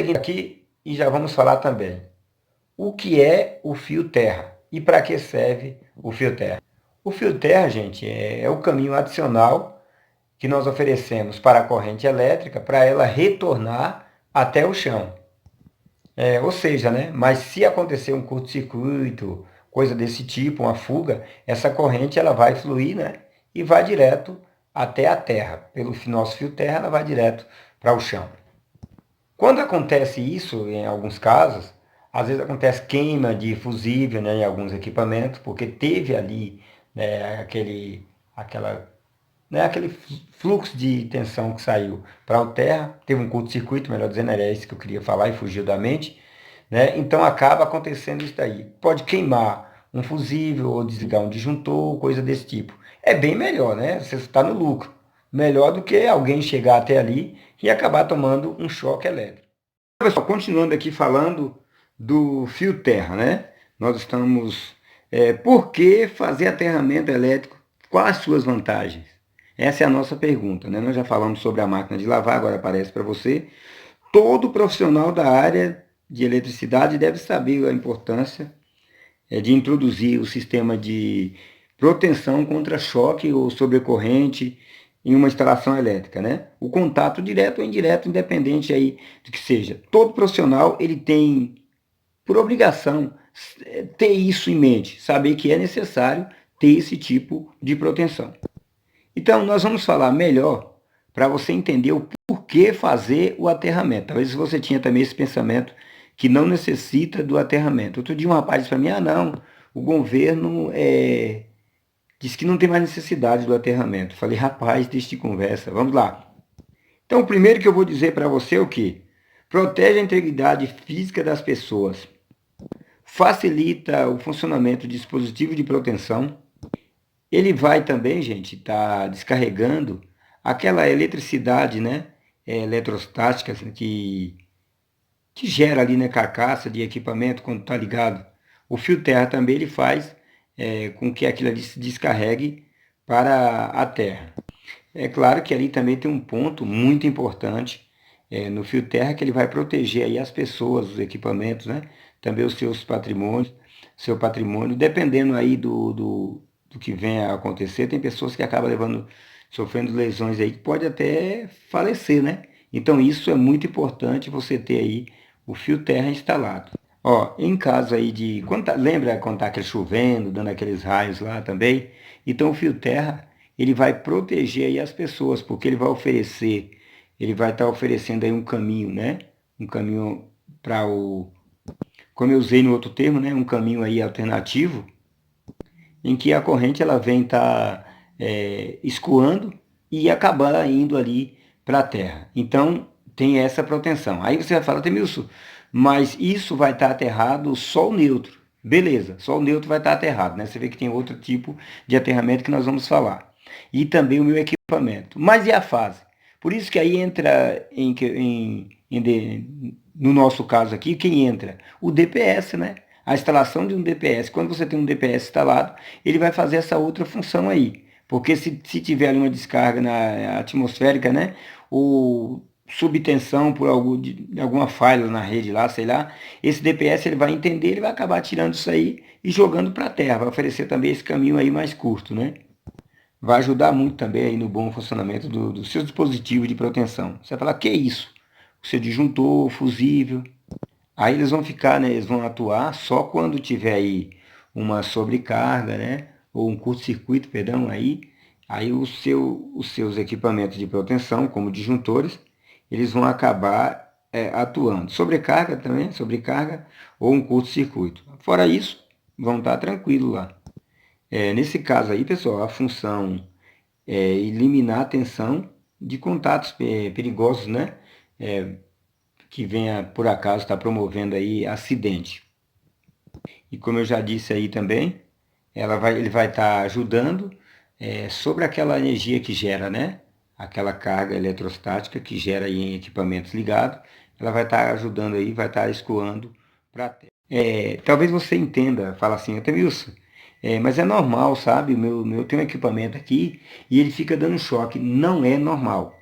Aqui e já vamos falar também o que é o fio terra e para que serve o fio terra. O fio terra, gente, é o caminho adicional que nós oferecemos para a corrente elétrica para ela retornar até o chão. Ou seja, né? Mas se acontecer um curto-circuito, coisa desse tipo, uma fuga, essa corrente ela vai fluir, né? E vai direto até a terra. Pelo nosso fio terra, ela vai direto para o chão. Quando acontece isso, em alguns casos, às vezes acontece queima de fusível, né, em alguns equipamentos, porque teve ali, né, aquele fluxo de tensão que saiu para a terra, teve um curto-circuito, melhor dizendo, era isso que eu queria falar e fugiu da mente, né? Então acaba acontecendo isso daí. Pode queimar um fusível ou desligar um disjuntor, coisa desse tipo. É bem melhor, né? Você está no lucro. Melhor do que alguém chegar até ali e acabar tomando um choque elétrico. Pessoal, continuando aqui falando do fio terra, né? Nós estamos. Por que fazer aterramento elétrico? Quais as suas vantagens? Essa é a nossa pergunta, né? Nós já falamos sobre a máquina de lavar, agora aparece para você. Todo profissional da área de eletricidade deve saber a importância de introduzir o sistema de proteção contra choque ou sobrecorrente em uma instalação elétrica, né? O contato direto ou indireto, independente aí do que seja. Todo profissional ele tem por obrigação ter isso em mente, saber que é necessário ter esse tipo de proteção. Então, nós vamos falar melhor para você entender o porquê fazer o aterramento. Talvez você tinha também esse pensamento que não necessita do aterramento. Outro dia um rapaz disse para mim, não, o governo diz que não tem mais necessidade do aterramento. Falei, rapaz, deixa de conversa, vamos lá. Então, o primeiro que eu vou dizer para você é o quê? Protege a integridade física das pessoas, facilita o funcionamento de dispositivo de proteção. Ele vai também, gente, estar descarregando aquela eletricidade, né, eletrostática assim, que gera ali na carcaça de equipamento quando está ligado. O fio terra também ele faz com que aquilo ali se descarregue para a terra. É claro que ali também tem um ponto muito importante no fio terra que ele vai proteger aí as pessoas, os equipamentos, né? Também os seus patrimônios, seu patrimônio, dependendo aí do que venha a acontecer, tem pessoas que acabam sofrendo lesões aí que pode até falecer, né? Então isso é muito importante você ter aí o fio terra instalado. Ó, em caso aí de, lembra quando tá aquele chovendo, dando aqueles raios lá também? Então o fio terra ele vai proteger aí as pessoas, porque ele vai estar oferecendo aí um caminho, né? Um caminho para como eu usei no outro termo, né? Um caminho aí alternativo, em que a corrente ela vem estar escoando e acabar indo ali para a terra. Então tem essa proteção. Aí você vai falar, Temilson, mas isso vai estar aterrado só o neutro. Beleza, só o neutro vai estar aterrado, né? Você vê que tem outro tipo de aterramento que nós vamos falar. E também o meu equipamento. Mas e a fase? Por isso que aí entra no nosso caso aqui, quem entra? O DPS, né? A instalação de um DPS. Quando você tem um DPS instalado, ele vai fazer essa outra função aí. Porque se tiver ali uma descarga na atmosférica, né? Ou subtensão por alguma falha na rede lá, sei lá, esse DPS ele vai entender, ele vai acabar tirando isso aí e jogando para a terra, vai oferecer também esse caminho aí mais curto, né? Vai ajudar muito também aí no bom funcionamento do seu dispositivo de proteção. Você vai falar, que é isso? O seu disjuntor, fusível. Aí eles vão ficar, né? Eles vão atuar só quando tiver aí uma sobrecarga, né? Ou um curto-circuito, perdão, aí os seus equipamentos de proteção, como disjuntores, eles vão acabar atuando. Sobrecarga também, sobrecarga ou um curto-circuito. Fora isso, vão estar tranquilos lá. Nesse caso aí, pessoal, a função é eliminar a tensão de contatos perigosos, né? Que venha, por acaso, estar promovendo aí acidente. E como eu já disse aí também, ele vai estar ajudando sobre aquela energia que gera, né? Aquela carga eletrostática que gera aí em equipamentos ligados, ela vai estar ajudando aí, vai estar escoando para a Terra. Talvez você entenda, fala assim, Atemilson, mas é normal, sabe? Eu tenho um equipamento aqui e ele fica dando choque. Não é normal.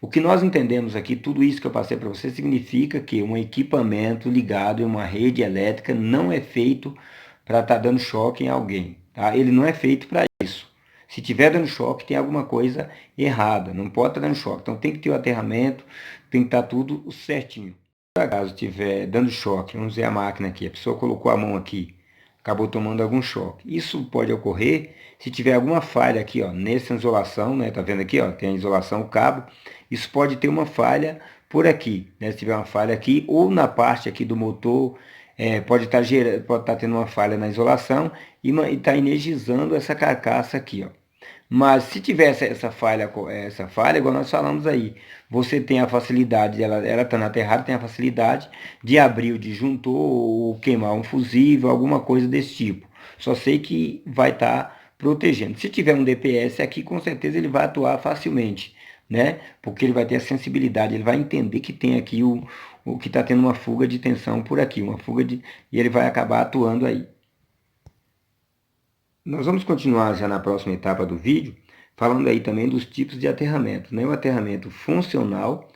O que nós entendemos aqui, tudo isso que eu passei para você, significa que um equipamento ligado em uma rede elétrica não é feito para estar dando choque em alguém, tá? Ele não é feito para isso. Se tiver dando choque, tem alguma coisa errada, não pode estar dando choque. Então tem que ter o aterramento, tem que estar tudo certinho. Se acaso estiver dando choque, vamos ver a máquina aqui, a pessoa colocou a mão aqui, acabou tomando algum choque. Isso pode ocorrer se tiver alguma falha aqui, ó, nessa isolação, né? Tá vendo aqui, ó, tem a isolação, o cabo. Isso pode ter uma falha por aqui, né? Se tiver uma falha aqui ou na parte aqui do motor, pode estar tendo uma falha na isolação e está energizando essa carcaça aqui, ó. Mas se tivesse essa falha, igual nós falamos aí, você tem a facilidade, ela estando aterrada, tem a facilidade de abrir o disjuntor ou queimar um fusível, alguma coisa desse tipo. Só sei que vai estar protegendo. Se tiver um DPS aqui, com certeza ele vai atuar facilmente, né? Porque ele vai ter a sensibilidade, ele vai entender que tem aqui o que está tendo uma fuga de tensão por aqui, e ele vai acabar atuando aí. Nós vamos continuar já na próxima etapa do vídeo, falando aí também dos tipos de aterramento, né? O aterramento funcional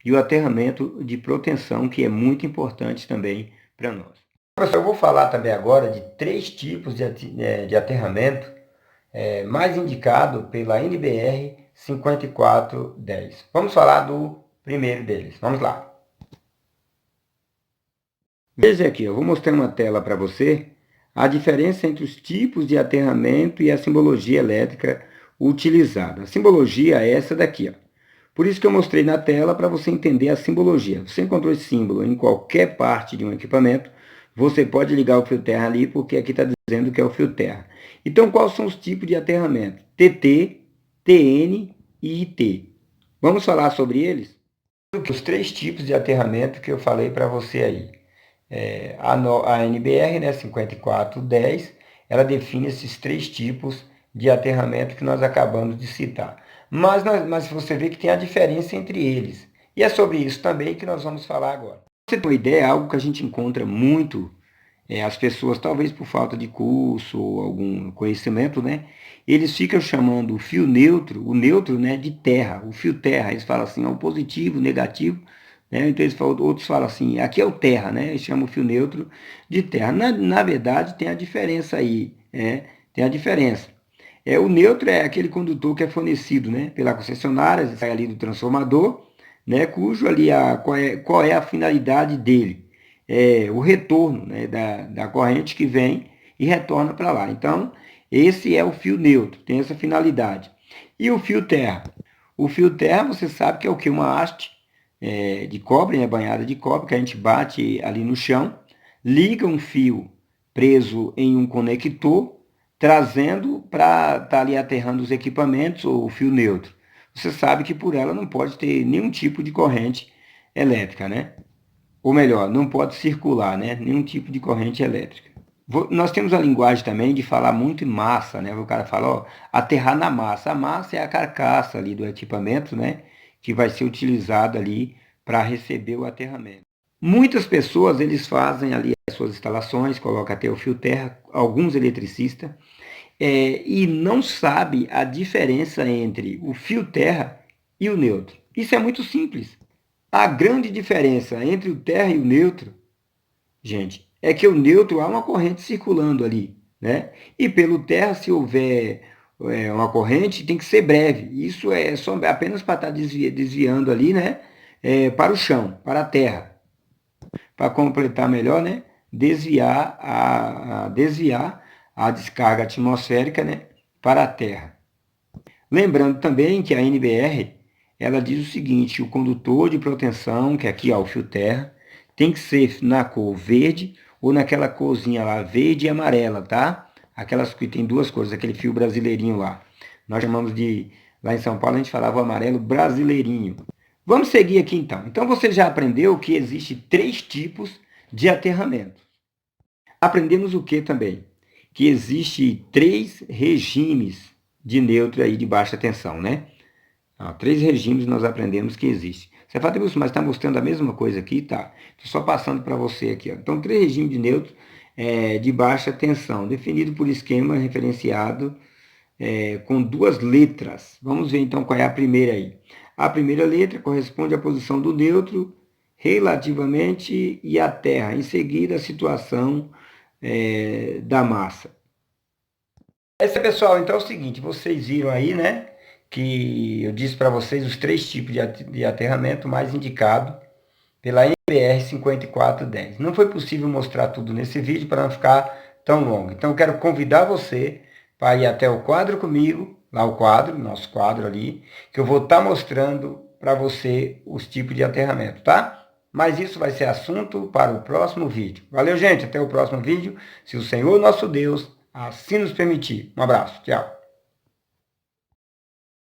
e o aterramento de proteção, que é muito importante também para nós. Professor, eu vou falar também agora de 3 tipos de aterramento mais indicado pela NBR 5410. Vamos falar do primeiro deles. Vamos lá. Veja aqui, eu vou mostrar uma tela para você a diferença entre os tipos de aterramento e a simbologia elétrica utilizada. A simbologia é essa daqui, ó. Por isso que eu mostrei na tela para você entender a simbologia. Você encontrou esse símbolo em qualquer parte de um equipamento, você pode ligar o fio terra ali, porque aqui está dizendo que é o fio terra. Então, quais são os tipos de aterramento? TT, TN e IT. Vamos falar sobre eles? Os 3 tipos de aterramento que eu falei para você aí. A NBR, né, 5410, ela define esses 3 tipos de aterramento que nós acabamos de citar. Mas você vê que tem a diferença entre eles. E é sobre isso também que nós vamos falar agora. Pra você ter uma ideia, é algo que a gente encontra muito, as pessoas, talvez por falta de curso ou algum conhecimento, né? Eles ficam chamando o fio neutro, o neutro, né, de terra, o fio terra. Eles falam assim, o positivo, o negativo, né? Então outros falam assim, aqui é o terra, né? Eles chamam o fio neutro de terra. Na verdade, tem a diferença aí, tem a diferença. O neutro é aquele condutor que é fornecido, né, pela concessionária, sai ali do transformador, né, cujo ali qual é a finalidade dele? O retorno, né, da corrente que vem e retorna para lá. Então, esse é o fio neutro, tem essa finalidade. E o fio terra? O fio terra, você sabe que é o que? Uma haste de cobre, né, banhada de cobre, que a gente bate ali no chão, liga um fio preso em um conector, trazendo para estar ali aterrando os equipamentos ou o fio neutro. Você sabe que por ela não pode ter nenhum tipo de corrente elétrica, né? Ou melhor, não pode circular, né? Nenhum tipo de corrente elétrica. Nós temos a linguagem também de falar muito em massa, né? O cara fala, ó, aterrar na massa. A massa é a carcaça ali do equipamento, né? Que vai ser utilizada ali para receber o aterramento. Muitas pessoas, eles fazem ali as suas instalações, colocam até o fio terra, alguns eletricistas, e não sabe a diferença entre o fio terra e o neutro. Isso é muito simples. A grande diferença entre o terra e o neutro, gente, é que o neutro há uma corrente circulando ali, né? E pelo terra, se houver uma corrente, tem que ser breve. Isso é só apenas para estar desviando ali, né? Para o chão, para a terra. Para completar melhor, né? Desviar a descarga atmosférica, né? Para a terra. Lembrando também que a NBR, ela diz o seguinte, o condutor de proteção, que aqui ó, o fio terra, tem que ser na cor verde ou naquela corzinha lá, verde e amarela, tá? Aquelas que tem 2 cores, aquele fio brasileirinho lá. Nós chamamos lá em São Paulo a gente falava o amarelo brasileirinho. Vamos seguir aqui então. Então você já aprendeu que existe 3 tipos de aterramento. Aprendemos o que também? Que existe 3 regimes de neutro aí de baixa tensão, né? 3 regimes nós aprendemos que existe. Você fala, mas está mostrando a mesma coisa aqui? Tá. Estou só passando para você aqui. Ó. Então, 3 regimes de neutro de baixa tensão, definido por esquema referenciado com 2 letras. Vamos ver então qual é a primeira aí. A primeira letra corresponde à posição do neutro relativamente e à Terra. Em seguida, a situação da massa. Pessoal, então é o seguinte, vocês viram aí, né, que eu disse para vocês os 3 tipos de aterramento mais indicado pela NBR 5410. Não foi possível mostrar tudo nesse vídeo para não ficar tão longo. Então eu quero convidar você para ir até o quadro comigo, lá o quadro, nosso quadro ali, que eu vou estar mostrando para você os tipos de aterramento, tá? Mas isso vai ser assunto para o próximo vídeo. Valeu, gente, até o próximo vídeo, se o Senhor nosso Deus assim nos permitir. Um abraço, tchau.